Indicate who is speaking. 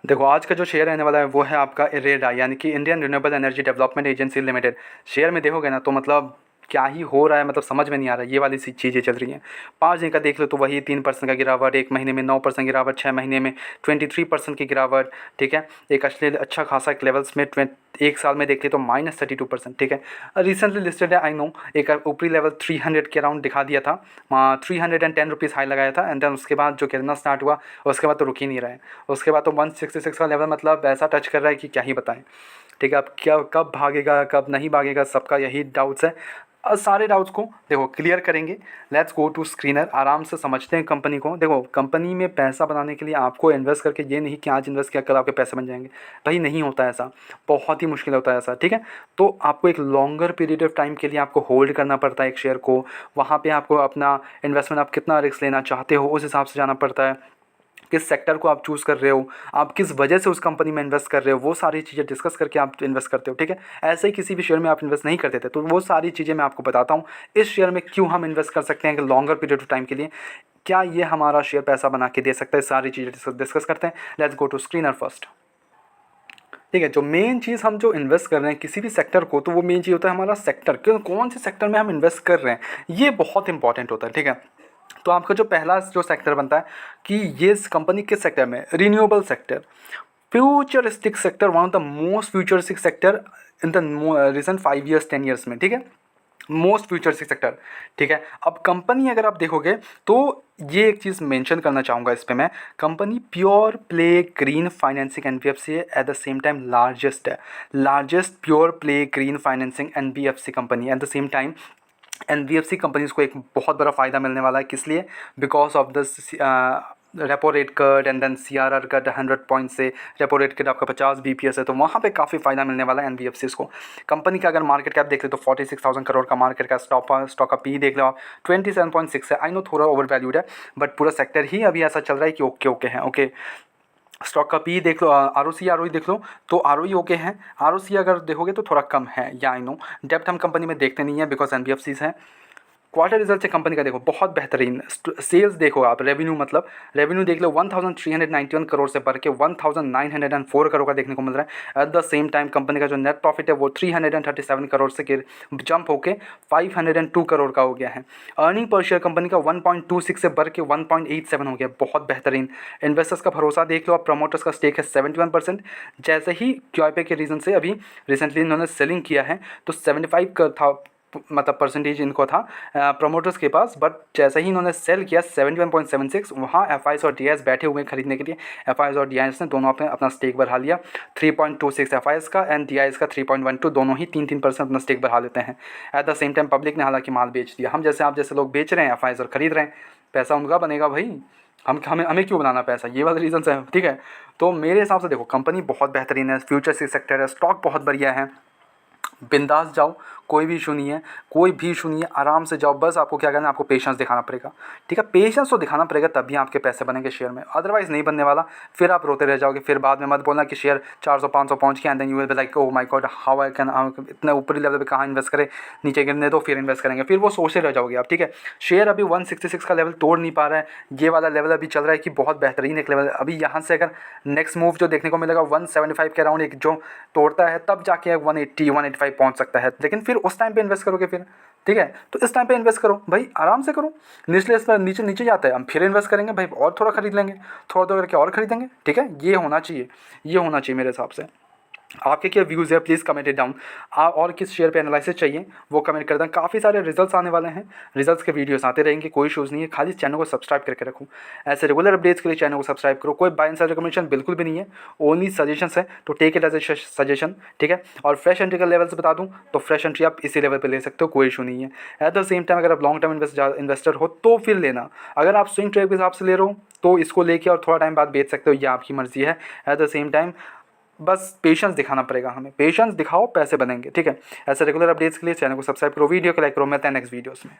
Speaker 1: देखो आज का जो शेयर रहने वाला है वो है आपका इरेडा, यानी कि Indian renewable energy development agency limited. Share में देखोगे ना तो मतलब क्या ही हो रहा है, मतलब समझ में नहीं आ रहा है, ये वाली सी चीज़ें चल रही हैं। 5 दिन का देख लो तो वही 3% का गिरावट, एक महीने में 9% गिरावट, 6 महीने में 23% की गिरावट। ठीक है, एक अच्छा खासा एक लेवल्स में एक साल में देख ले तो -32%। ठीक है, रिसेंटली लिस्टेड है, आई नो। एक ऊपरी लेवल 300 के अराउंड दिखा दिया था, 310 रुपीज़ हाई लगाया था, एंड देन उसके बाद जो गिरना स्टार्ट हुआ उसके बाद तो रुक ही नहीं रहा है। उसके बाद तो 166 का लेवल मतलब ऐसा टच कर रहा है कि क्या ही बताएं। ठीक है, अब क्या कब भागेगा कब नहीं भागेगा, सबका यही डाउट्स है। सारे डाउट्स को देखो क्लियर करेंगे। लेट्स गो टू स्क्रीनर, आराम से समझते हैं कंपनी को। देखो कंपनी में पैसा बनाने के लिए आपको इन्वेस्ट करके, ये नहीं कि आज इन्वेस्ट किया कल आपके पैसे बन जाएंगे, भाई नहीं होता है ऐसा, बहुत ही मुश्किल होता है ऐसा। ठीक है, तो आपको एक लॉन्गर पीरियड ऑफ टाइम के लिए आपको होल्ड करना पड़ता है एक शेयर को। वहाँ पे आपको अपना इन्वेस्टमेंट, आप कितना रिस्क लेना चाहते हो उस हिसाब से जाना पड़ता है। किस सेक्टर को आप चूज़ कर रहे हो, आप किस वजह से उस कंपनी में इन्वेस्ट कर रहे हो, वो सारी चीज़ें डिस्कस करके आप इन्वेस्ट करते हो। ठीक है, ऐसे ही किसी भी शेयर में आप इन्वेस्ट नहीं करते थे, तो वो सारी चीज़ें मैं आपको बताता हूँ। इस शेयर में क्यों हम इन्वेस्ट कर सकते हैं कि लॉन्गर पीरियड ऑफ टाइम के लिए, क्या ये हमारा शेयर पैसा बना के दे सकता है, सारी चीज़ें डिस्कस करते हैं। Let's go to screener first. ठीक है, जो मेन चीज़ हम जो इन्वेस्ट कर रहे हैं किसी भी सेक्टर को, तो वो मेन चीज़ होता है हमारा सेक्टर, कौन से सेक्टर में हम इन्वेस्ट कर रहे हैं, ये बहुत इंपॉर्टेंट होता है। ठीक है, तो आपका जो पहला जो सेक्टर बनता है कि ये कंपनी किस सेक्टर में, renewable sector, futuristic sector, one of the most futuristic sector in the recent 5 years 10 years में। ठीक है, मोस्ट फ्यूचरिस्टिक सेक्टर। ठीक है, अब कंपनी अगर आप देखोगे तो ये एक चीज़ मेंशन करना चाहूँगा इस पे मैं, company pure play green financing NBFC है, at the same time largest है, largest pure play green financing NBFC company. At the same time NBFC companies को एक बहुत बड़ा फ़ायदा मिलने वाला है, किस लिए, because of the repo rate cut and then CRR cut 100 point से, रेपो रेट कट आपका 50 बीपीएस है, तो वहाँ पे काफ़ी फ़ायदा मिलने वाला है एनबीएफसीज़ को। कंपनी का अगर मार्केट कैप देख ले तो 46,000 करोड़ का मार्केट का स्टॉक का पी देख लो आप 27.6 है। आई नो थोड़ा ओवर वैल्यूड है, बट पूरा सेक्टर ही अभी ऐसा चल रहा है कि ओके ओके है। ओके, स्टॉक का पी देख लो, आरओई देख लो तो आरओई ओके है, आरओसी अगर देखोगे तो थोड़ा कम है, या आई नो। डेप्थ हम कंपनी में देखते नहीं है बिकॉज एनबीएफसीज हैं। क्वार्टर रिजल्ट है कंपनी का देखो बहुत बेहतरीन। सेल्स देखो आप, रेवेन्यू मतलब रेवेन्यू देख लो 1391 करोड़ से बढ़ के 1904 करोड़ का देखने को मिल रहा है। At the same time company का जो नेट प्रॉफिट है वो 337 करोड़ से जंप होकर 502 करोड़ का हो गया है। अर्निंग पर शेयर कंपनी का 1.26 से बढ़ के 1.87 हो गया, बहुत बेहतरीन। इन्वेस्टर्स का भरोसा देख लो आप, प्रमोटर्स का स्टेक है 71%। जैसे ही क्यूआईपी के रीज़न से अभी रिसेंटली इन्होंने सेलिंग किया है तो 75 का था, मतलब परसेंटेज इनको था प्रमोटर्स के पास, बट जैसे ही इन्होंने सेल किया 71.76, वहाँ एफआईएस और डीआईएस बैठे हुए खरीदने के लिए। एफआईएस और डीआईएस ने दोनों अपना स्टेक बढ़ा लिया, 3.26 एफआईएस का एंड डीआईएस का 3.12, दोनों ही 3% अपना स्टेक बढ़ा लेते हैं। Eight the same time public ने हालांकि माल बेच दिया, हम जैसे आप जैसे लोग बेच रहे हैं एफआईएस और खरीद रहे हैं, पैसा उनका बनेगा भाई, हमें क्यों बनाना पैसा, ये वाले रीजन है। ठीक है, तो मेरे हिसाब से देखो कंपनी बहुत बेहतरीन है, फ्यूचर सेक्टर है, स्टॉक बहुत बढ़िया है, बिंदास जाओ, कोई भी इशू नहीं है, कोई भी इशू नहीं है, आराम से जाओ। बस आपको क्या करना है, आपको पेशेंस दिखाना पड़ेगा। ठीक है, पेशेंस तो दिखाना पड़ेगा तभी आपके पैसे बनेंगे शेयर में, अदरवाइज़ नहीं बनने वाला। फिर आप रोते रह जाओगे, फिर बाद में मत बोलना कि शेयर 400-500 पहुँच गया and then you will be like oh my God how I can, इतने ऊपरी लेवल पे कहाँ इन्वेस्ट करें, नीचे गिरने दो फिर इन्वेस्ट करेंगे, फिर वो सोचते रह जाओगे आप। ठीक है, शेयर अभी 166 का लेवल तोड़ नहीं पा रहा है, ये वाला लेवल अभी चल रहा है कि बहुत बेहतरीन एक लेवल। अभी यहाँ से अगर नेक्स्ट मूव जो देखने को मिलेगा 175 के अराउंड एक जो तोड़ता है तब जाके 180-185 पहुँच सकता है, लेकिन फिर उस टाइम पे इन्वेस्ट करोगे फिर। ठीक है, तो इस टाइम पे इन्वेस्ट करो भाई, आराम से करो। निचले इस पर नीचे नीचे जाता है, हम फिर इन्वेस्ट करेंगे भाई, और थोड़ा खरीद लेंगे, थोड़ा थोड़ा करके और खरीदेंगे। ठीक है, ये होना चाहिए, ये होना चाहिए मेरे हिसाब से। आपके क्या व्यूज़ है प्लीज़ कमेंट इट डाउन। आप और किस शेयर पे एनालिसिस चाहिए वो कमेंट कर दें। काफ़ी सारे रिजल्ट्स आने वाले हैं, रिजल्ट्स के वीडियोस आते रहेंगे, कोई इशूज़ नहीं है, खाली चैनल को सब्सक्राइब करके रखूँ। ऐसे रेगुलर अपडेट्स के लिए चैनल को सब्सक्राइब करो। कोई बाय एंड सेल रिकमेंडेशन बिल्कुल भी नहीं है, ओनली सजेशंस है, तो take it as a suggestion. ठीक है, और फ्रेश एंट्री का लेवल्स बता दूँ तो फ्रेश एंट्री आप इसी लेवल पर ले सकते हो, कोई इशू नहीं है। एट द सेम टाइम अगर आप लॉन्ग टर्म इन्वेस्टर हो तो फिर लेना, अगर आप स्विंग ट्रेड के हिसाब से ले रहे हो तो इसको लेके और थोड़ा टाइम बाद बेच सकते हो, ये आपकी मर्जी है। एट द सेम टाइम बस पेशेंस दिखाना पड़ेगा हमें, पेशेंस दिखाओ पैसे बनेंगे। ठीक है, ऐसे रेगुलर अपडेट्स के लिए चैनल को सब्सक्राइब करो, वीडियो को लाइक करो, मिलते हैं नेक्स्ट वीडियोस में।